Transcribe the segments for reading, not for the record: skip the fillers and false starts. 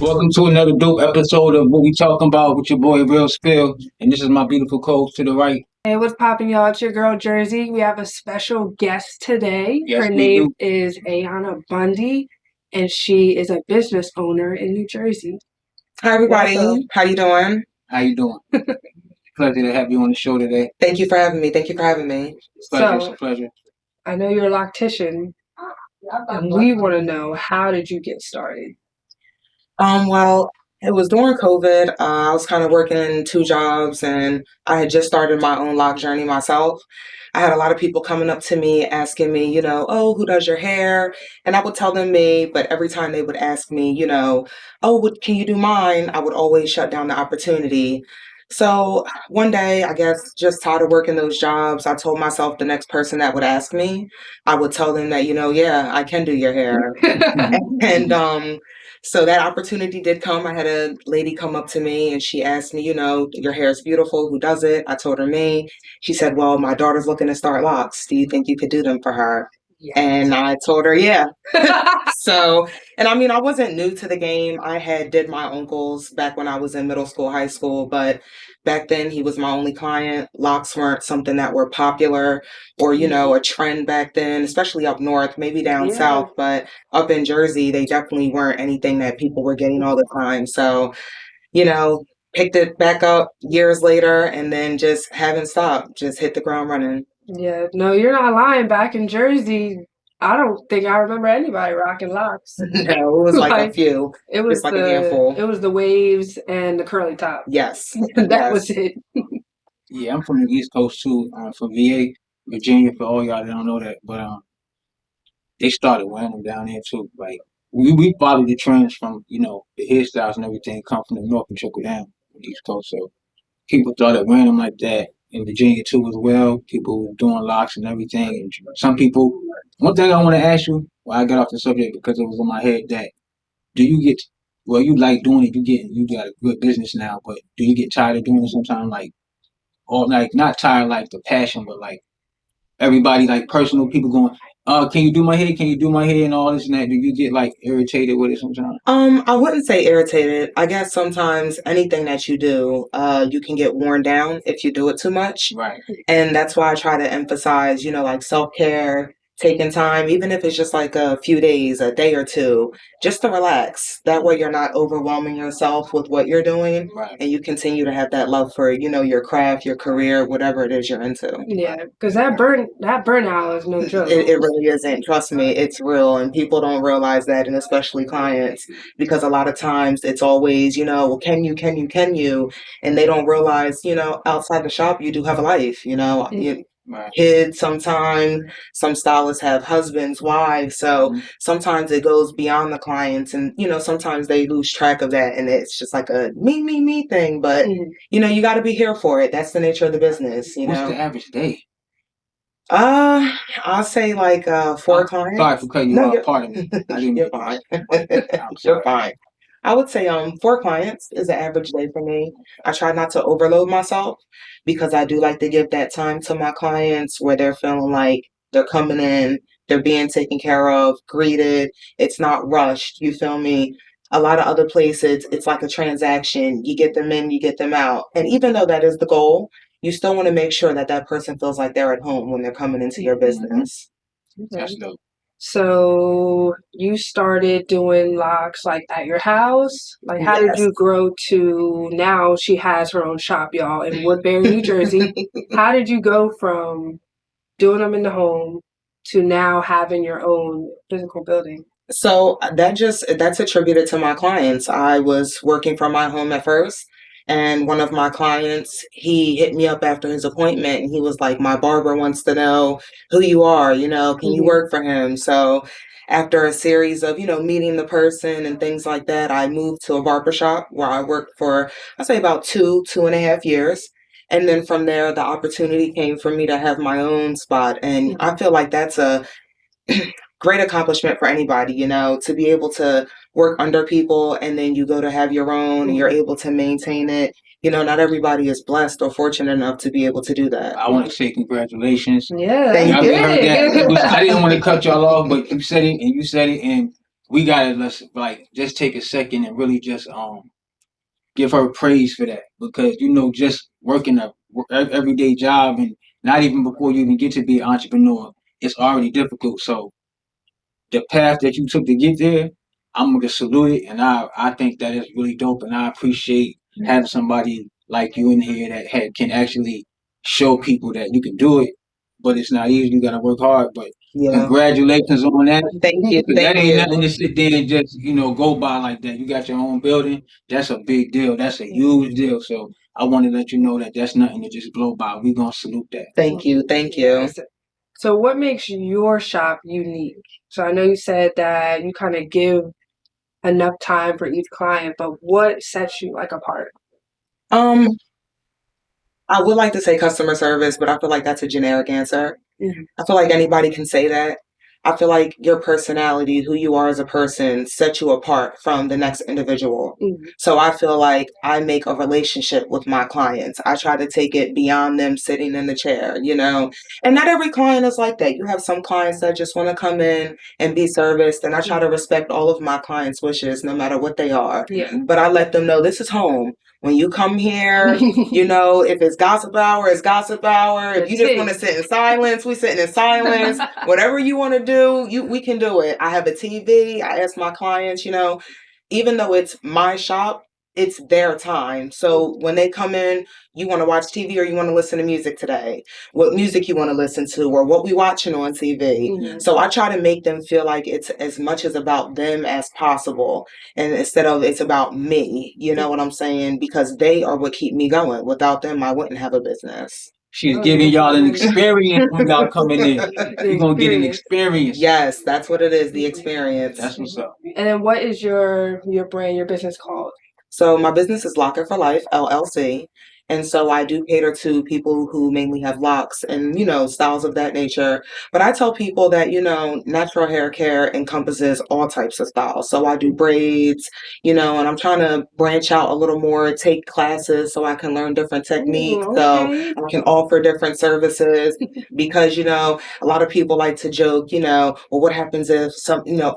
Welcome to another dope episode of What We Talkin About with your boy Real Spill, and this is my beautiful co-host to the right. Hey, what's poppin', y'all? It's your girl Jersey. We have a special guest today. Yes, Her we name do. is Ayana Bundy, and she is a business owner in New Jersey. Hi, everybody. Welcome. How you doing? How you doing? Pleasure to have you on the show today. Thank you for having me. It's It's a pleasure. I know you're a loctician, and we want to know, how did you get started? Well, it was during COVID. I was kind of working in 2 jobs, and I had just started my own lock journey myself. I had a lot of people coming up to me asking me, oh, who does your hair? And I would tell them me, but every time they would ask me, oh, can you do mine? I would always shut down the opportunity. So one day, I guess, just tired of working those jobs, I told myself the next person that would ask me, I would tell them that, yeah, I can do your hair. And so that opportunity did come. I had a lady come up to me and she asked me, your hair is beautiful. Who does it? I told her me. She said, well, my daughter's looking to start locks. Do you think you could do them for her? Yes. And I told her, yeah. So, and I mean, I wasn't new to the game. I had did my uncle's back when I was in middle school, high school, but back then he was my only client. Locks weren't something that were popular or, a trend back then, especially up north, maybe down south, but up in Jersey, they definitely weren't anything that people were getting all the time. So, picked it back up years later and then just haven't stopped, just hit the ground running. Yeah, no, you're not lying. Back in Jersey, I don't think I remember anybody rocking locks. No, it was like a few. It was like a handful. It was the waves and the curly top. Yes. That was it. Yeah, I'm from the East Coast too, from VA, Virginia, for all y'all that don't know that. But they started wearing them down there too. Like we follow the trends from, the hairstyles and everything come from the north and trickle down to the East Coast. So people started wearing them like that. In Virginia too as well, people were doing locks and everything. And some people, one thing I want to ask you, well, I got off the subject because it was in my head, that you like doing it, you got a good business now, but do you get tired of doing it sometimes, or not tired like the passion, but like everybody, like personal people going, can you do my hair? Can you do my hair and all this and that? Do you get like irritated with it sometimes? I wouldn't say irritated. I guess sometimes anything that you do, you can get worn down if you do it too much. Right. And that's why I try to emphasize, like self-care, taking time, even if it's just like a few days, a day or two, just to relax. That way you're not overwhelming yourself with what you're doing. Right. And you continue to have that love for, your craft, your career, whatever it is you're into. Yeah, because that burnout is no joke. It really isn't. Trust me, it's real. And people don't realize that, and especially clients, because a lot of times it's always, well, can you? And they don't realize, outside the shop, you do have a life, Right. kids sometimes, some stylists have husbands, wives, so sometimes it goes beyond the clients, and sometimes they lose track of that, and it's just like a me thing, but you got to be here for it. That's the nature of the business. What's the average day? I'll say like 4 clients. Sorry for cutting you off. Pardon me. You're fine. You're fine. I would say 4 clients is an average day for me. I try not to overload myself because I do like to give that time to my clients where they're feeling like they're coming in, they're being taken care of, greeted. It's not rushed. You feel me? A lot of other places, it's like a transaction. You get them in, you get them out. And even though that is the goal, you still want to make sure that that person feels like they're at home when they're coming into your business. That's dope. So you started doing locks like at your house? Like, how did you grow to now she has her own shop, y'all, in Woodbury, New Jersey? How did you go from doing them in the home to now having your own physical building? So that's attributed to my clients. I was working from my home at first, and one of my clients, he hit me up after his appointment, and he was like, my barber wants to know who you are, can you work for him? So after a series of, meeting the person and things like that, I moved to a barbershop where I worked for, I'd say about 2.5 years. And then from there, the opportunity came for me to have my own spot. And I feel like that's a great accomplishment for anybody, to be able to work under people and then you go to have your own and you're able to maintain it. Not everybody is blessed or fortunate enough to be able to do that. I want to say congratulations. Yeah, Thank Y'all you. heard that. I didn't want to cut y'all off, but you said it, and we gotta just take a second and really just give her praise for that, because just working a everyday job, and not even before you even get to be an entrepreneur, it's already difficult. So the path that you took to get there, I'm gonna salute it, and I think that is really dope, and I appreciate having somebody like you in here that can actually show people that you can do it. But it's not easy. You gotta work hard. But congratulations on that. Thank you. Because that ain't nothing to sit there and just go by like that. You got your own building. That's a big deal. That's a huge deal. So I want to let you know that that's nothing to just blow by. We gonna salute that. Thank you. Thank you. So what makes your shop unique? So I know you said that you kind of give enough time for each client, but what sets you apart? I would like to say customer service, but I feel like that's a generic answer. Mm-hmm. I feel like anybody can say that. I feel like your personality, who you are as a person, sets you apart from the next individual. Mm-hmm. So I feel like I make a relationship with my clients. I try to take it beyond them sitting in the chair, And not every client is like that. You have some clients that just want to come in and be serviced, and I try to respect all of my clients' wishes, no matter what they are. Yeah. But I let them know this is home. When you come here, if it's gossip hour, it's gossip hour. If you just want to sit in silence, we sitting in silence. Whatever you want to do, we can do it. I have a TV. I ask my clients, even though it's my shop, it's their time. So when they come in, you want to watch TV or you want to listen to music today? What music you want to listen to, or what we watching on TV? Mm-hmm. So I try to make them feel like it's as much as about them as possible, and instead of it's about me. You know what I'm saying? Because they are what keep me going. Without them, I wouldn't have a business. She's giving y'all an experience when y'all coming in. You're going to get an experience. Yes, that's what it is, the experience. That's what's up. And then what is your brand, your business called? So my business is Locker for Life, LLC. And so I do cater to people who mainly have locks and, styles of that nature. But I tell people that, natural hair care encompasses all types of styles. So I do braids, and I'm trying to branch out a little more, take classes so I can learn different techniques. Okay. So I can offer different services because, a lot of people like to joke, well, what happens if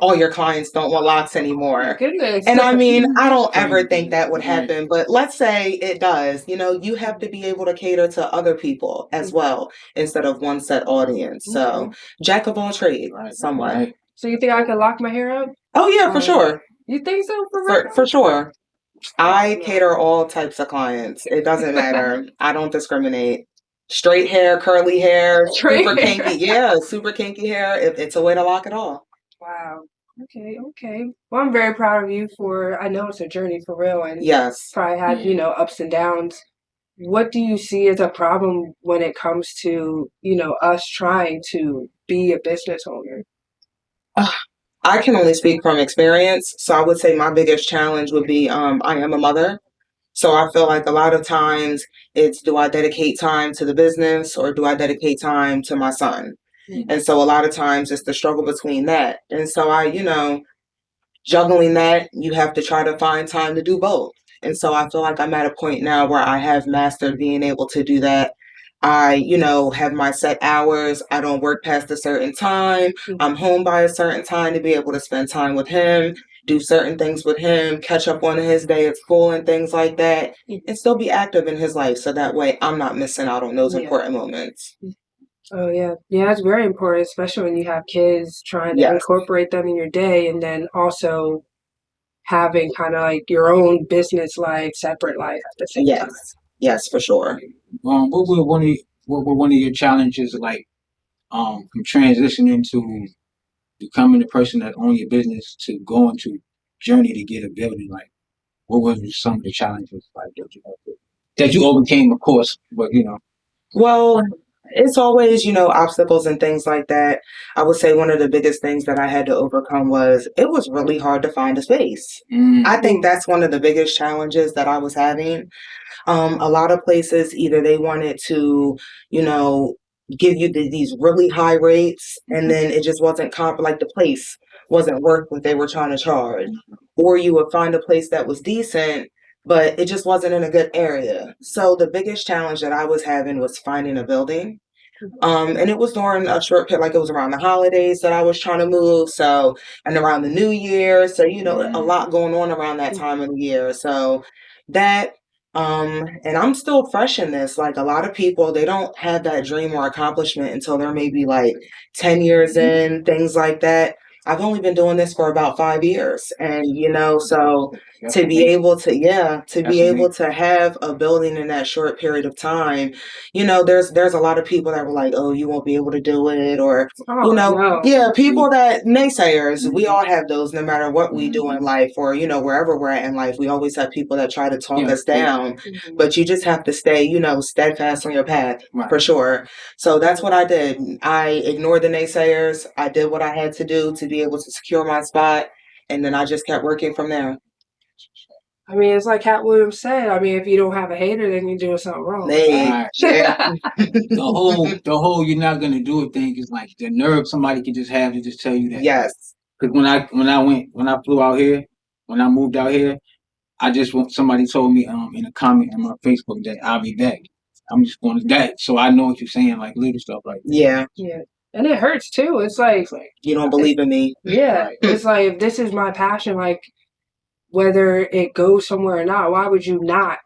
all your clients don't want locks anymore? Goodness. And I mean, I don't ever think that would happen, but let's say it does. You have to be able to cater to other people as well instead of one set audience. So, jack of all trades, somewhat. Right. So you think I could lock my hair up? Oh yeah, for sure. You think so? For sure. I cater all types of clients. It doesn't matter. I don't discriminate. Straight hair, curly hair, super kinky. Yeah, super kinky hair. It's a way to lock it all. Wow. Okay. Well, I'm very proud of you I know it's a journey for real, and yes, probably had, ups and downs. What do you see as a problem when it comes to, us trying to be a business owner? I can only speak from experience. So I would say my biggest challenge would be, I am a mother. So I feel like a lot of times it's, do I dedicate time to the business or do I dedicate time to my son? Mm-hmm. And so a lot of times it's the struggle between that. And so juggling that, you have to try to find time to do both. And so I feel like I'm at a point now where I have mastered being able to do that. I, have my set hours. I don't work past a certain time. I'm home by a certain time to be able to spend time with him, do certain things with him, catch up on his day at school and things like that, and still be active in his life. So that way I'm not missing out on those important moments. Oh, yeah. Yeah, that's very important, especially when you have kids, trying to incorporate them in your day, and then also having kind of like your own business life, separate life at the same time. Yes, for sure. What were one of your challenges from transitioning to becoming the person that owns your business to going to journey to get a building? Like, what were some of the challenges that you overcame, of course, but Well, it's always, obstacles and things like that. I would say one of the biggest things that I had to overcome was it was really hard to find a space. I think that's one of the biggest challenges that I was having. A lot of places, either they wanted to, give you these really high rates, and then it just wasn't like the place wasn't worth what they were trying to charge. Or you would find a place that was decent, but it just wasn't in a good area. So the biggest challenge that I was having was finding a building. And it was during a short period, like it was around the holidays that I was trying to move. So, and around the new year. So, a lot going on around that time of the year. So that, and I'm still fresh in this. Like a lot of people, they don't have that dream or accomplishment until they're maybe like 10 years in, things like that. I've only been doing this for about 5 years. And, so to be able to have a building in that short period of time, there's a lot of people that were like, oh, you won't be able to do it, or No. people that naysayers. We all have those, no matter what we do in life, or wherever we're at in life. We always have people that try to talk us down, but you just have to stay steadfast on your path, for sure. So that's what I did. I ignored the naysayers. I did what I had to do to be able to secure my spot, and then I just kept working from there. I mean, it's like Cat Williams said. I mean, if you don't have a hater, then you're doing something wrong. Right. The whole you're not gonna do a thing is like the nerve somebody can just have to just tell you that. Yes. Because when I flew out here, when I moved out here, somebody told me in a comment on my Facebook that I'll be back. I'm just going to that, so I know what you're saying, like little stuff like that. Yeah. Yeah. And it hurts too. It's like you don't believe in me. Yeah. It's like, if this is my passion, like whether it goes somewhere or not, why would you not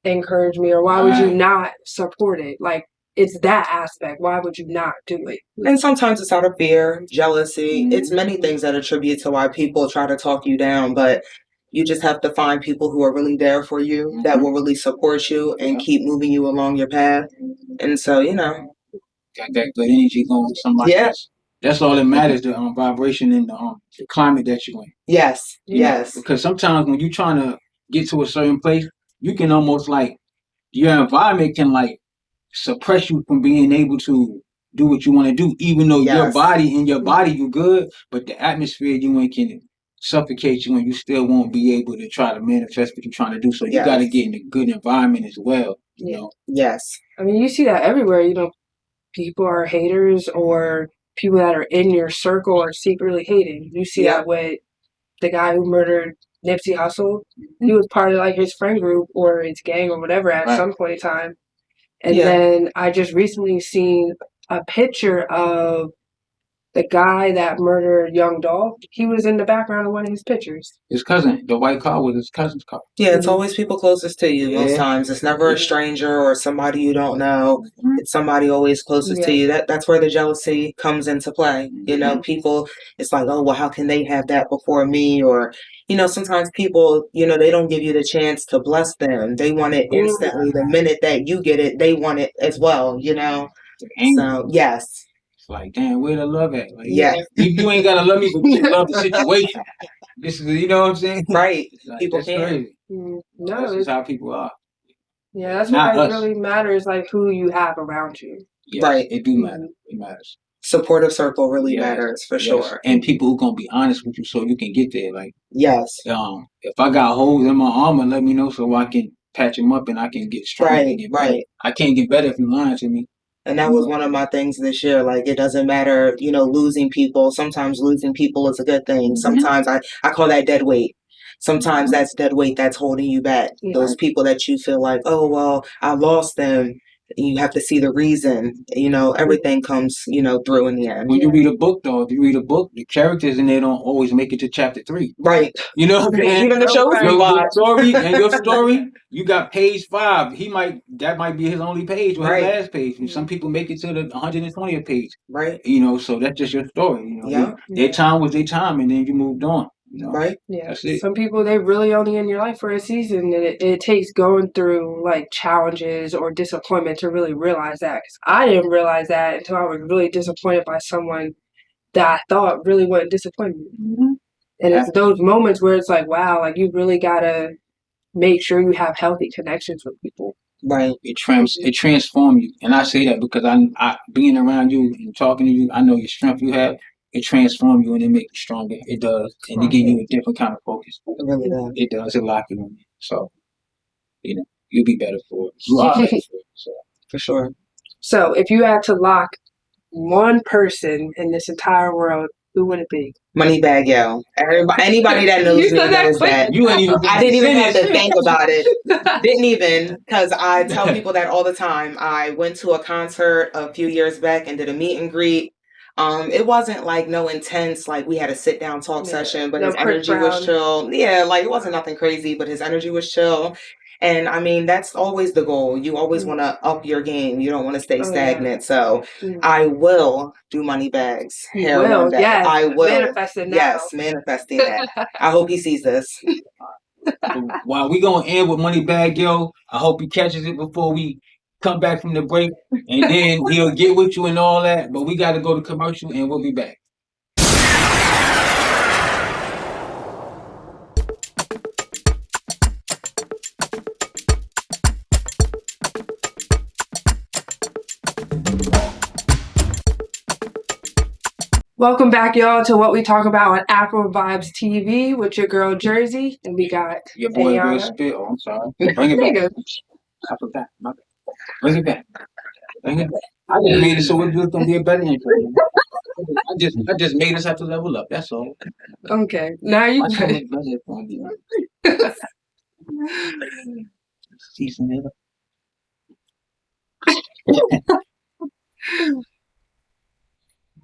encourage me, or why would you not support it? Like, it's that aspect. Why would you not do it? And sometimes it's out of fear, jealousy. It's many things that attribute to why people try to talk you down, but you just have to find people who are really there for you, that will really support you and keep moving you along your path. And so, got that good energy going with somebody else. That's all that matters, the vibration and the climate that you're in. Yes. Because sometimes when you're trying to get to a certain place, you can almost like, your environment can like suppress you from being able to do what you want to do, even though your body you good, but the atmosphere you in can suffocate you, and you still won't be able to try to manifest what you're trying to do. So you got to get in a good environment as well. You know? Yes. I mean, you see that everywhere. People are haters, or people that are in your circle are secretly hating. You see that with the guy who murdered Nipsey Hussle. He was part of like his friend group or his gang or whatever at some point in time. And then I just recently seen a picture of the guy that murdered Young Dolph. He was in the background of one of his pictures. His cousin, the white car was his cousin's car. Yeah, it's always people closest to you most times. It's never a stranger or somebody you don't know. It's somebody always closest to you. That's where the jealousy comes into play. People, it's like, oh, well, how can they have that before me? Or, sometimes people, they don't give you the chance to bless them. They want it instantly. The minute that you get it, they want it as well, So, yes. Like, damn, where the love at? Like, you ain't gotta love me, but you love the situation. This is, you know what I'm saying? Right. Like, people that's can't. crazy. No, this is how people are. Yeah, that's why it really matters, like who you have around you. Yes, right. It do matter. It matters. Supportive circle really matters for sure. And people who gonna be honest with you so you can get there. Like, if I got holes in my armor, let me know so I can patch them up and I can get stronger. Right. I can't get better if you're lying to me. And that was one of my things this year. Like, it doesn't matter, losing people. Sometimes losing people is a good thing. Sometimes I call that dead weight. Sometimes that's dead weight that's holding you back. Those people that you feel like, oh, well, I lost them. You have to see the reason. Everything comes, through in the end. When you read a book, though, if you read a book, the characters in there don't always make it to chapter 3. Right. You know what I'm saying? Even the shows we watch. Your story, you got page 5. That might be his only page or his last page. And some people make it to the 120th page. Right. So that's just your story. Their time was their time, and then you moved on. Right. Yeah. That's it. Some people, they really only in your life for a season, and it takes going through like challenges or disappointment to really realize that. Because I didn't realize that until I was really disappointed by someone that I thought really wouldn't disappoint me. And it's those moments where it's like, wow, like you really gotta make sure you have healthy connections with people. Right. It transforms you, and I say that because I being around you and talking to you, I know your strength you have. It transforms you and it makes you stronger. It does. And it gives you a different kind of focus. It really does. It does. It locks you in. So, you'll be better for it. You are better for it. So. For sure. So, if you had to lock one person in this entire world Who would it be? Moneybag Yo. Anybody that knows me knows that. You ain't even. I didn't even have to think about it. Didn't even, because I tell people that all the time. I went to a concert a few years back and did a meet and greet. It wasn't like no intense, like we had a sit down talk session, but his energy was chill. Yeah, like it wasn't nothing crazy, but his energy was chill. And I mean, that's always the goal. You always want to up your game. You don't want to stay stagnant. So I will do money bags. You will. Yes. I will. Manifesting now. Yes, manifesting that. I hope he sees this. While we gonna end with Moneybag Yo, I hope he catches it before we come back from the break, and then he'll get with you and all that. But we got to go to commercial, and we'll be back. Welcome back, y'all, to What We Talk About on Afrovibes TV with your girl Jerzey, and we got your boy Will Spit. Oh, I'm sorry. Bring it back. I forgot. Bring it back. Bring it back. I just made it so it's gonna be a better intro. I just made us have to level up. That's all. Okay. Now you can. Season it up.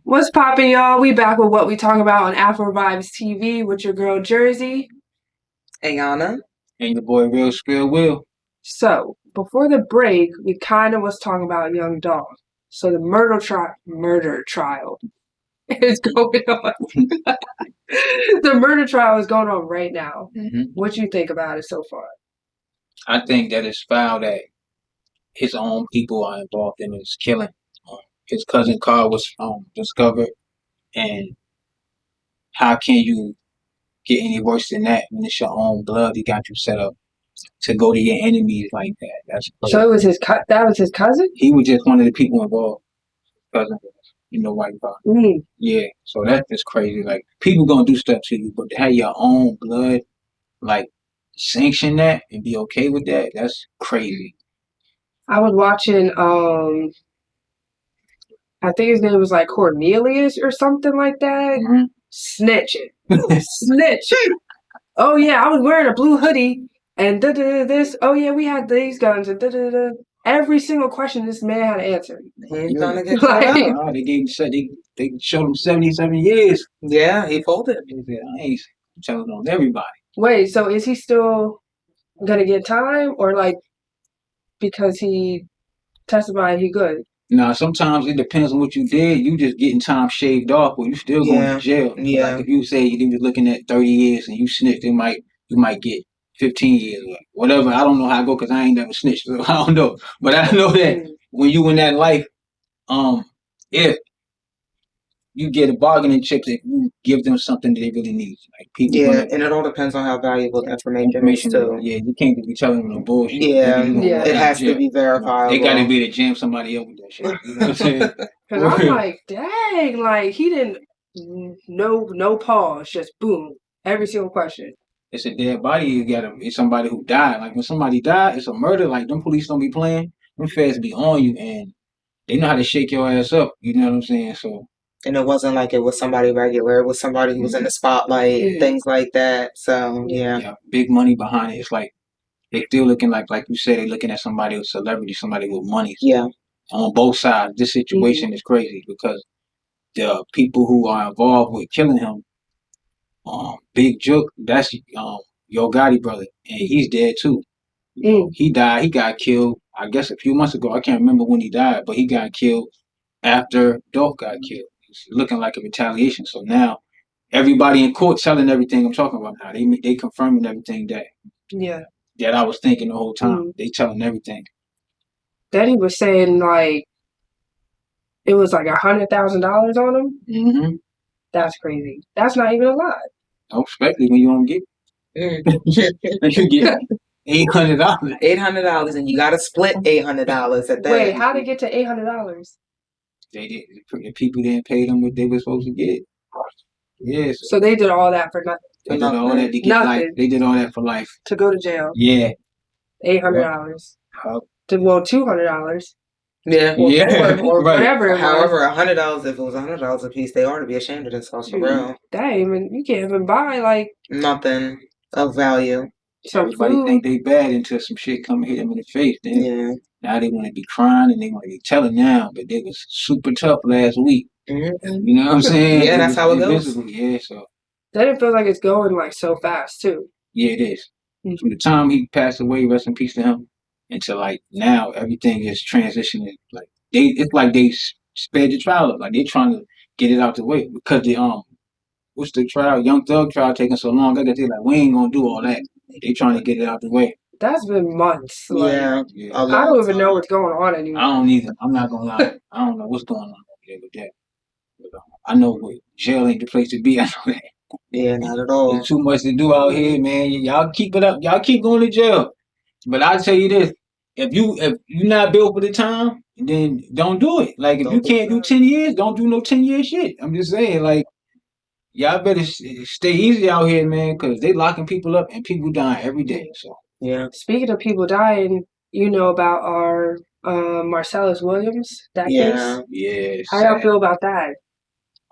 What's poppin', y'all? We back with What We Talk About on Afrovibes TV with your girl Jerzey, Ayana, and your boy Real Spill Will. So before the break, we kind of was talking about Young Dog. So the murder trial is going on. The murder trial is going on right now. Mm-hmm. What you think about it so far? I think that it's foul that his own people are involved in his killing. His cousin car was discovered, and how can you get any worse than that when it's your own blood? He got you set up to go to your enemies like that. That's crazy. So it was that was his cousin? He was just one of the people involved. Cousin, white car. Mm-hmm. Yeah, so that's just crazy. Like, people gonna do stuff to you, but to have your own blood, like, sanction that and be okay with that, that's crazy. I was watching, I think his name was like Cornelius or something like that. Mm-hmm. Snitching. Snitch. Oh yeah, I was wearing a blue hoodie and this. Oh yeah, we had these guns and every single question this man had to answer. He's trying to get caught out. They showed him 77 years. Yeah, he folded. I ain't telling on everybody. Wait, so is he still gonna get time, or like because he testified he good? No, sometimes it depends on what you did. You just getting time shaved off, or you still going to jail. Yeah. Like if you say you were looking at 30 years and you snitched, you might get 15 years or whatever. I don't know how I go because I ain't never snitched, so I don't know. But I know that when you in that life, if you get a bargaining chip, if you give them something that they really need, like people. Yeah, and it all depends on how valuable the information is too. Yeah, you can't just be telling them no bullshit. Yeah, it has to be verifiable. They got to be to jam somebody up with that shit. You know what I'm saying? Because I'm like, dang, like he didn't no pause, just boom, every single question. It's a dead body. It's somebody who died. Like when somebody died, it's a murder. Like them police don't be playing. Them feds be on you, and they know how to shake your ass up. You know what I'm saying? So. And it wasn't like it was somebody regular. It was somebody who was in the spotlight, things like that. So, yeah. Big money behind it. It's like they still looking like you said, they looking at somebody with celebrity, somebody with money. Yeah. On both sides, this situation is crazy because the people who are involved with killing him, Big Jook, that's Yo Gotti brother, and he's dead too. He died. He got killed, I guess, a few months ago. I can't remember when he died, but he got killed after Dolph got killed. Looking like a retaliation. So now everybody in court telling everything I'm talking about now. They confirming everything that I was thinking the whole time. They telling everything. Then he was saying like it was like $100,000 on him. Mm-hmm. That's crazy. That's not even a lot. Oh, especially when you don't get you get $800. $800, and you got to split $800 at that. Wait, how to get to $800? They did. The people didn't pay them what they were supposed to get. Yes. So they did all that for nothing. They did all that to get life. They did all that for life. To go to jail. Yeah. $800. $200. Yeah. or Yeah, or right. whatever it was. However, $100. If it was $100 a piece, they ought to be ashamed of themselves for real. That ain't even, you can't even buy like Nothing of value. some Everybody food. think they bad until some shit come and hit them in the face. Then Yeah. now they want to be crying and they want to be telling now, but they was super tough last week. Mm-hmm. You know what I'm saying? Yeah, They that's was how it goes. invincible. Yeah, so Then it feels like it's going like so fast too. yeah, it is. Mhm. From the time he passed away, rest in peace to him, until like now, everything is transitioning. Like it's like they sped the trial up. Like they trying to get it out the way because the what's the trial? Young Thug trial taking so long. I guess they like we ain't gonna do all that. They trying to get it out the way. That's been months. Like, Yeah. Yeah. A I long don't even know time. what's going on I anymore. don't either. I'm not gonna lie. I don't know what's going on over there with that. But, I know jail ain't the place to be. I know that. Yeah, not at all. There's too much to do out here, man. Y'all keep it up. Y'all keep going to jail. But I'll tell you this: if you not built for the time, then don't do it. Like if you Don't do can't do that. 10 years, don't do no 10 year shit. I'm just saying, like y'all better stay easy out here, man, because they locking people up and people dying every day. So Yeah. Speaking of people dying, you know about our Marcellus Williams, that Yeah. case? yeah, How y'all sad. feel about that?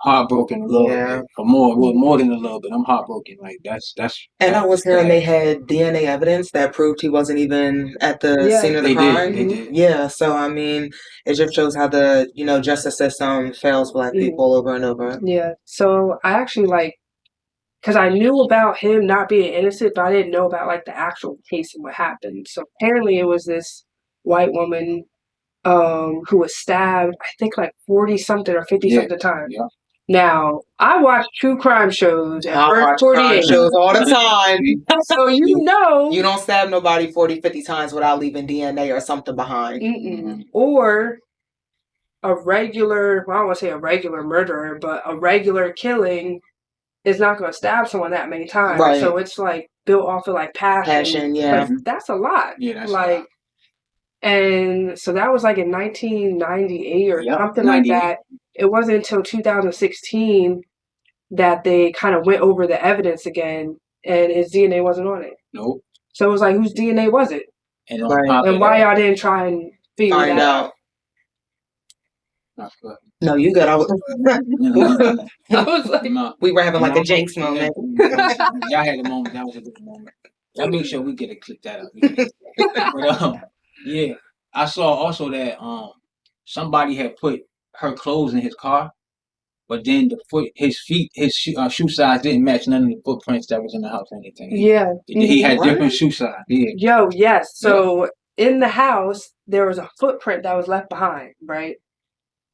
Heartbroken a little Yeah. bit. For more than a little bit. I'm heartbroken. Like that's And I was hearing sad. they had DNA evidence that proved he wasn't even at the Yeah. scene of the They crime. did. They did. Yeah, so I mean, it just shows how the justice system fails Black Mhm. people over and over. Yeah. So I actually because I knew about him not being innocent, but I didn't know about like the actual case and what happened. So apparently it was this white woman who was stabbed, I think like 40 something or 50 Yeah. something times. Yeah. Now, I watch true crime shows at I First watch crime 48. shows all the time. So you know. You don't stab nobody 40, 50 times without leaving DNA or something behind. Mm-mm. Or a regular, well, I don't want to say a regular murderer, but a regular killing is not going to stab someone that many times. Right. So it's like built off of like passion. Yeah. But that's a lot. Yeah, that's like, a lot. And so that was like in 1998 or something like 98. that. It wasn't until 2016 that they kind of went over the evidence again, and his DNA wasn't on it. Nope. So it was like, whose DNA was it? And on top And of why that, y'all didn't try and figure Find that out. That's good. No, you good. I was like, No. We were having like No, a Jinx yeah, moment. Y'all had a moment. That was a good moment. I make sure we get to clip that up. But yeah, I saw also that somebody had put her clothes in his car, but then his shoe size didn't match none of the footprints that was in the house or anything. yeah. He had What? different shoe size. Yeah. Yo, yes. So in the house, there was a footprint that was left behind, right?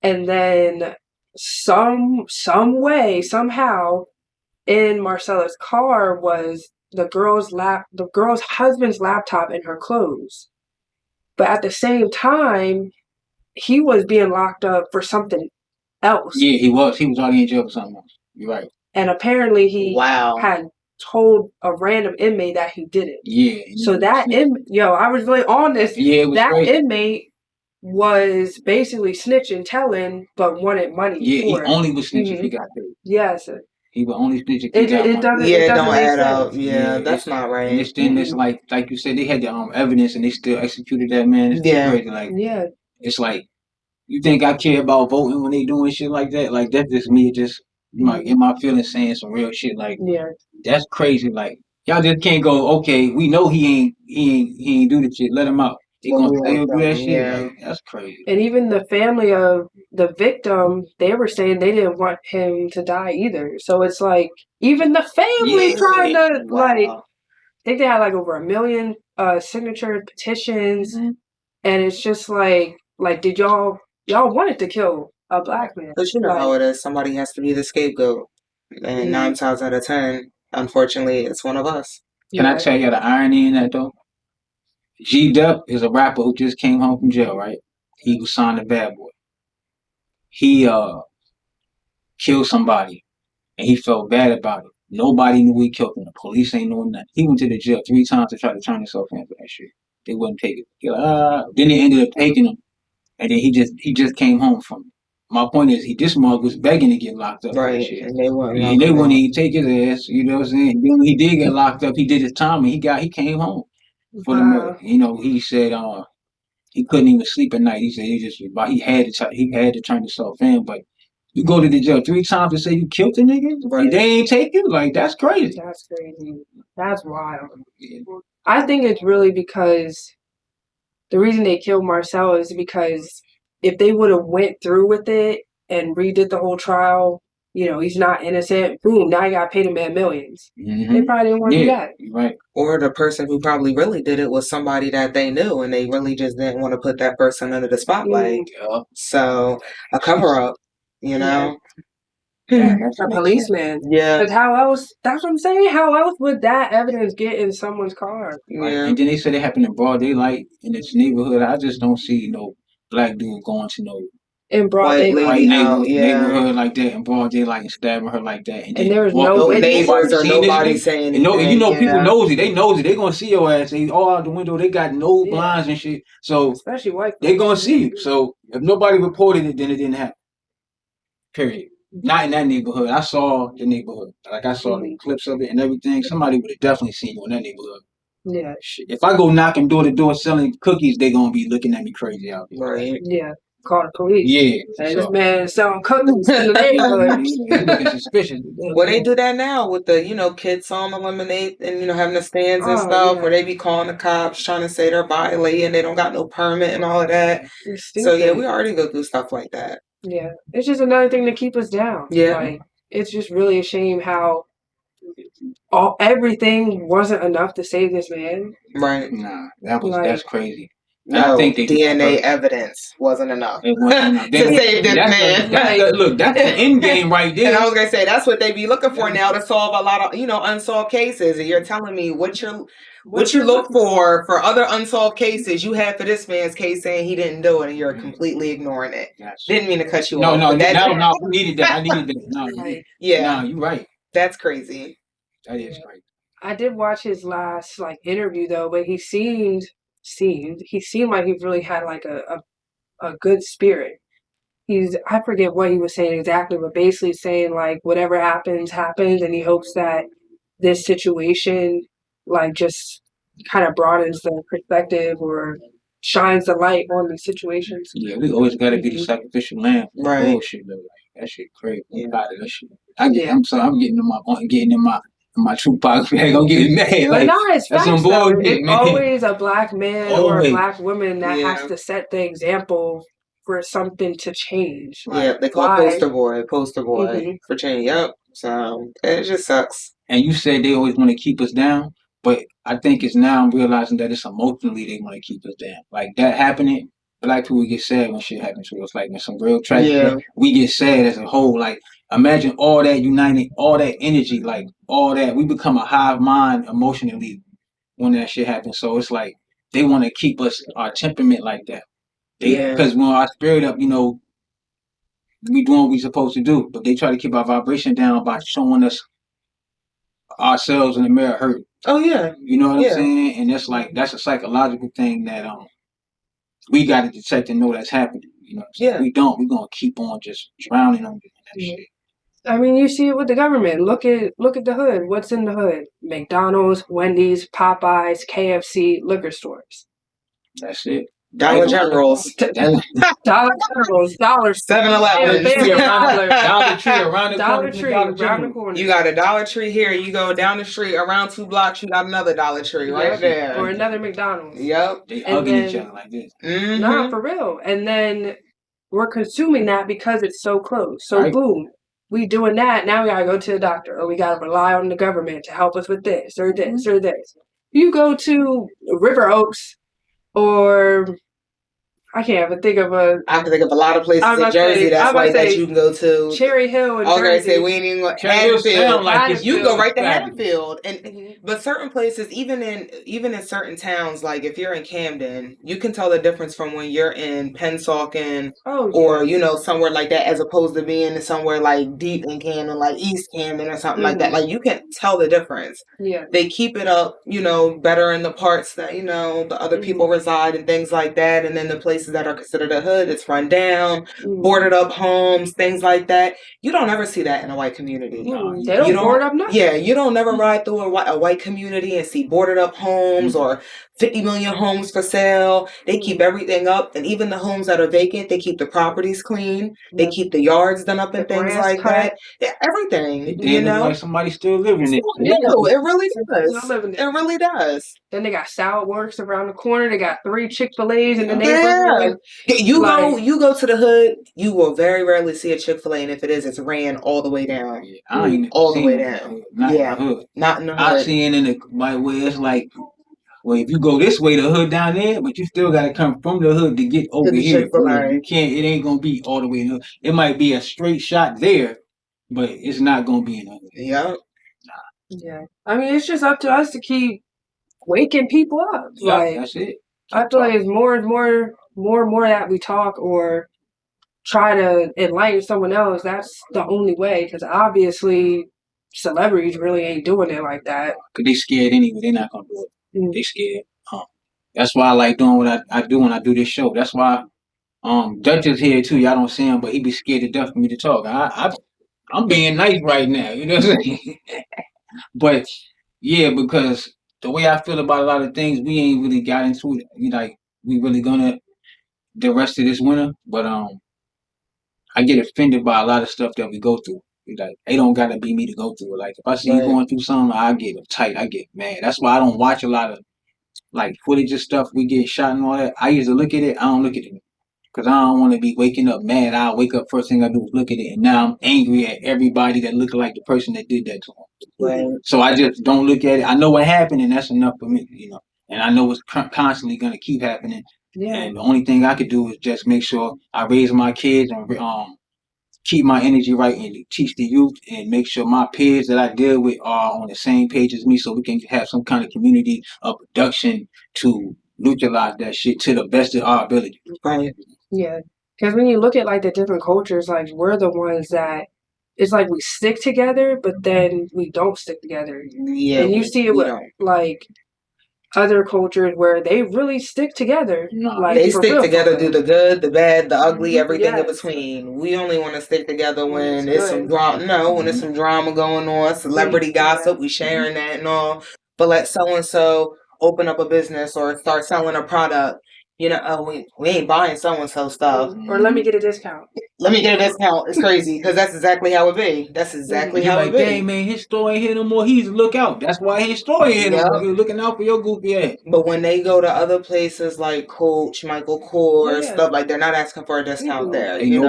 And then some way, somehow, in Marcella's car was the girl's husband's laptop and her clothes. But at the same time, he was being locked up for something else. Yeah, he was. He was already in jail for something else. You're right. And apparently he Wow. had told a random inmate that he did it. Yeah. So that I was really on this. Yeah, it was that crazy. Inmate was basically snitching, telling, but wanted money. Yeah, for he only was snitching if Mhm. he got paid. Yes. He would only snitch if he It got money. doesn't. Yeah, It it doesn't don't make add sense. up. Yeah, that's not And right. it's then it's like you said, they had the evidence and they still executed that man. It's Yeah. crazy. Like Yeah. it's like you think I care about voting when they doing shit like that? Like that's just me just in my feelings saying some real shit. Like Yeah. that's crazy. Like y'all just can't go, okay, we know he ain't do the shit, let him out. They gonna still do that shit? Yeah. Like, that's crazy. And even the family of the victim, they were saying they didn't want him to die either. So it's like even the family trying to like. I think they had like over 1 million signature petitions, and it's just like did y'all wanted to kill a Black man? But you know how it is. Somebody has to be the scapegoat. And 9 times out of 10, unfortunately, it's one of us. Can I tell you the irony in that though? G-Dep is a rapper who just came home from jail, right? He was signed to Bad Boy. He killed somebody and he felt bad about it. Nobody knew he killed him. The police ain't knowing nothing. He went to the jail 3 times to try to turn himself in for that shit. They wouldn't take it. Then they ended up taking him. And then he just came home from it. My point is, this mug was begging to get locked up for that shit. And they wouldn't. And they wouldn't even take his ass. You know what I'm saying? And then when he did get locked up, he did his time and he came home for the murder. You know, he said he couldn't even sleep at night. He said he had to turn himself in. But you go to the jail 3 times to say you killed the nigga, and they ain't take you. Like that's crazy. That's crazy. That's wild. I think it's really because the reason they killed Marcel is because if they would have went through with it and redid the whole trial, he's not innocent. Boom, now you got to pay the man millions. Mm-hmm. They probably didn't want to do that. Right. Or the person who probably really did it was somebody that they knew, and they really just didn't want to put that person under the spotlight. Yeah. So a cover up, Yeah, that's a policeman. Yeah. But how else? That's what I'm saying. How else would that evidence get in someone's car? Right. And then they said it happened in broad daylight in this neighborhood. I just don't see no black dude going to no In broad White daylight. lady neighborhood like that in broad daylight and stabbing her like that. And there was no no witness. neighbors or Seen nobody this saying And anything. people nosy. They nosy. They gonna see your ass. They all out the window. They got no blinds and shit. So Especially white they folks. gonna see you. So if nobody reported it, then it didn't happen. Period. Not in that neighborhood. I saw the neighborhood. Like I saw the clips of it and everything. Somebody would have definitely seen you in that neighborhood. Yeah. Shit. If I go knocking door to door selling cookies, they gonna be looking at me crazy out there. Right. Yeah. Call the police. Yeah. Hey, this man selling cookies in the neighborhood. He's looking suspicious. Well, they do that now with the, kids on the lemonade and, having the stands and Oh, stuff yeah. where they be calling the cops trying to say they're violating, they don't got no permit and all of that. It's So, yeah, stupid. we already go through stuff like that. Yeah. It's just another thing to keep us down. Yeah. Like, it's just really a shame how everything wasn't enough to save this man. Right. Nah, that's crazy. No, I think they DNA evidence wasn't enough It wasn't enough. to save this man. That's the end game right there. And I was gonna say that's what they be looking for now to solve a lot of unsolved cases. And you're telling me what you look for other unsolved cases you had for this man's case saying he didn't do it, and you're completely ignoring it. Didn't mean to cut you off. No, I needed that. No, yeah, no, you're right. That's crazy. That is crazy. I did watch his last interview though, but he seemed like he really had like a good spirit. I forget what he was saying exactly, but basically saying like whatever happens, and he hopes that this situation just kind of broadens the perspective or shines the light on these situations. Yeah, we always gotta be the sacrificial lamb. Right. Bullshit though. Like, that shit crazy. I'm tired of that shit. I'm sorry, I'm getting in my Tupac bag. I'm getting mad. But it's that's facts, some though. bullshit, It's man. always a black man or a Always. black woman that has to set the example for something to change. Yeah, they call poster boy for change. Yep. So it just sucks. And you said they always want to keep us down, but I think it's now I'm realizing that it's emotionally they want to keep us down. Like that happening, black people get sad when shit happens to us. Like when some real tragedy, we get sad as a whole. Like imagine all that united, all that energy, like all that. We become a hive mind emotionally when that shit happens. So it's like they want to keep us our temperament like that. Because when our spirit up, we doing what we supposed to do. But they try to keep our vibration down by showing us ourselves in the mirror hurt. Oh yeah. You know what I'm saying? And that's a psychological thing that we got to detect and know that's happening. So if we don't, we're gonna keep on just drowning on that shit. I mean, you see it with the government. Look at the hood. What's in the hood? McDonald's, Wendy's, Popeyes, KFC, liquor stores. That's it. Dollar Generals. Dollar Generals. 7-Eleven. Dollar Tree around the corner. You got a Dollar Tree here. You go down the street around 2 blocks. You got another Dollar Tree right there. Or another McDonald's. Yep. They hugging each other like this. Mm-hmm. Nah, for real. And then we're consuming that because it's so close. So boom. We doing that. Now we gotta go to the doctor, or we gotta rely on the government to help us with this or this or this. You go to River Oaks, or I can't even think of I can think of a lot of places in Jersey that you can go to. Cherry Hill and I was gonna Jersey. say we ain't even going Hatfield. You can go right to Hatfield, but certain places, even in certain towns, like if you're in Camden, you can tell the difference from when you're in Pennsauken or somewhere like that, as opposed to being somewhere like deep in Camden, like East Camden or something like that. Like you can tell the difference. Yeah, they keep it up, better in the parts that the other people reside and things like that, and then the places places that are considered a hood, it's run down, Mm. boarded up homes, things like that. You don't ever see that in a white community. They don't board up nothing. Yeah, you don't never ride through a white community and see boarded up homes or 50 million homes for sale. They keep everything up, and even the homes that are vacant, they keep the properties clean. They keep the yards done up and things like that. Yeah, everything. You know, like somebody still living it. No, it really does. Still living it. It really does. Then they got Salad Works around the corner. They got 3 Chick-fil-A's in the neighborhood. Yeah. You go to the hood, you will very rarely see a Chick-fil-A, and if it is, it's ran all the way down. Yeah, I ain't all the way down. Not in the hood. Not in the hood. I seen in the like where it's like, well, if you go this way, the hood down there, but you still gotta come from the hood to get over here. You can't. It ain't gonna be all the way in the hood. It might be a straight shot there, but it's not gonna be in the hood. Yeah. Yeah. I mean, it's just up to us to keep waking people up. Yeah, like, that's it. I feel like it's more and more that we talk or try to enlighten someone else. That's the only way, because obviously celebrities really ain't doing it like that. Cause they scared anyway. They're not gonna do it. They scared. That's why I like doing what I do when I do this show. That's why Dutch is here too. Y'all don't see him, but he be scared to death for me to talk. I'm being nice right now. You know what I'm saying? But yeah, because the way I feel about a lot of things, we ain't really got into it. We really gonna the rest of this winter. But I get offended by a lot of stuff that we go through. Like, it don't gotta be me to go through it. Like, if I see you going through something, I get uptight. I get mad. That's why I don't watch a lot of like footage of stuff we get shot and all that. I used to look at it. I don't look at it because I don't want to be waking up mad. I wake up, first thing I do is look at it, and now I'm angry at everybody that look like the person that did that to them. Right. So I just don't look at it. I know what happened, and that's enough for me, you know. And I know it's constantly gonna keep happening. Yeah. And the only thing I could do is just make sure I raise my kids and keep my energy right and teach the youth and make sure my peers that I deal with are on the same page as me, so we can have some kind of community of production to neutralize that shit to the best of our ability. Right. Yeah. Because when you look at like the different cultures, like we're the ones that it's like we stick together, but then we don't stick together. Yeah. And you see it with like other cultures where they really stick together. Like they stick together, do the good, the bad, the ugly, everything in between. We only want to stick together when it's some drama. No, when there's some drama going on, celebrity gossip, we sharing that and all. But let so and so open up a business or start selling a product. You know, we ain't buying so and so stuff. Or let me get a discount. Let me get a discount. It's crazy because that's exactly how it be. That's exactly how it be. Dang, man, his store ain't here no more. He's look out. That's why his store ain't here no more. You're looking out for your goofy ass. But when they go to other places like Coach, Michael Kors, stuff like, they're not asking for a discount there. You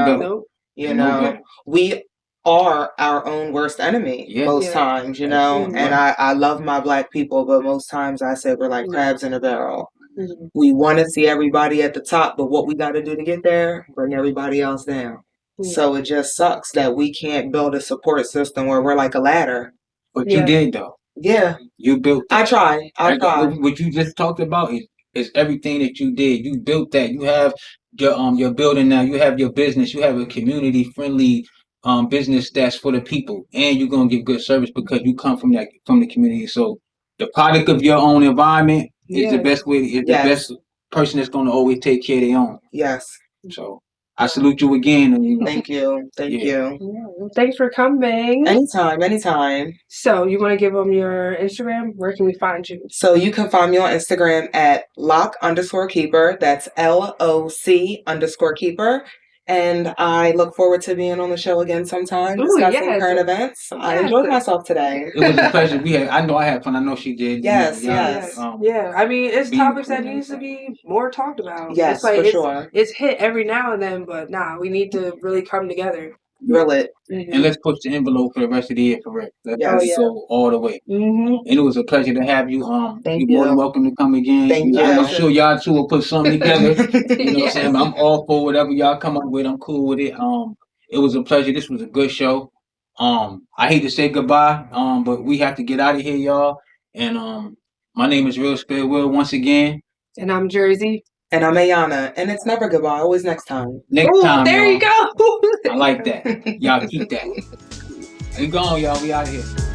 know, we are our own worst enemy most times. You know, and I love my Black people, but most times I say we're like crabs in a barrel. We want to see everybody at the top, but what we got to do to get there, bring everybody else down. So it just sucks that we can't build a support system where we're like a ladder. But you did though. Yeah. You built that. I tried. What you just talked about is everything that you did. You built that. You have your building now. You have your business. You have a community friendly business that's for the people, and you're gonna give good service because you come from the community. So the product of your own environment is the best way. Is the best person that's gonna always take care of their own. Yes. So I salute you again. Thank you. Thank you. Yeah. Thanks for coming. Anytime. So you want to give them your Instagram? Where can we find you? So you can find me on Instagram at lock_keeper. That's LOC_keeper. And I look forward to being on the show again sometime, discussing current events. I enjoyed myself today. It was a pleasure. I know I had fun. I know she did. Yes. Yeah, I mean, it's topics that needs to be more talked about. Yes, for sure. It's hit every now and then, but we need to really come together. Drill it. And let's push the envelope for the rest of the year, for real. Let's go all the way. And it was a pleasure to have you. Thank you're more than welcome to come again. Thank you. I'm sure y'all two will put something together. You know what I'm saying? I'm all for whatever y'all come up with. I'm cool with it. It was a pleasure. This was a good show. I hate to say goodbye, but we have to get out of here, y'all. And my name is Real Spirit Will once again. And I'm Jersey. And I'm Ayana. And it's never goodbye, always next time. Next time, there y'all. you go. I like that. Y'all keep that. We gone, y'all. We out of here.